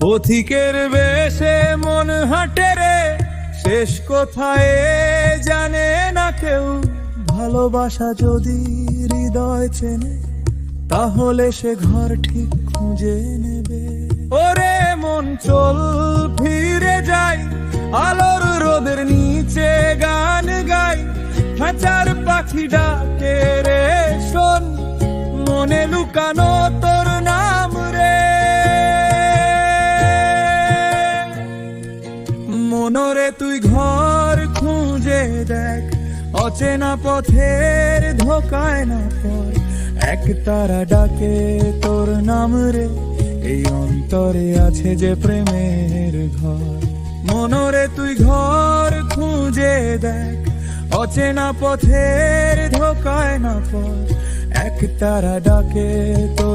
পথিকের বেশে মন হাঁটে রে, শেষ কোথায় জানে না কেউ। ভালোবাসা যদি হৃদয় চেনে, তাহলে সে ঘর ঠিক খুঁজে নেবে। ওরে মন চল ফিরে যাই, আলোর রোদের নিচে গান গাই। খাঁচার পাখি ডাকে রে শোন, মনে লুকানো তোর নাম রে। মনরে তুই ঘর খুঁজে দেখ, অচেনা পথের ধোকায় না পর। এক তারা ডাকে তোর নাম রে, এই অন্তরে আছে যে প্রেমের ঘর। মনরে তুই ঘর খুঁজে দেখ, অচেনা পথের ধোকায় না পর। এক তারা ডাকে তোর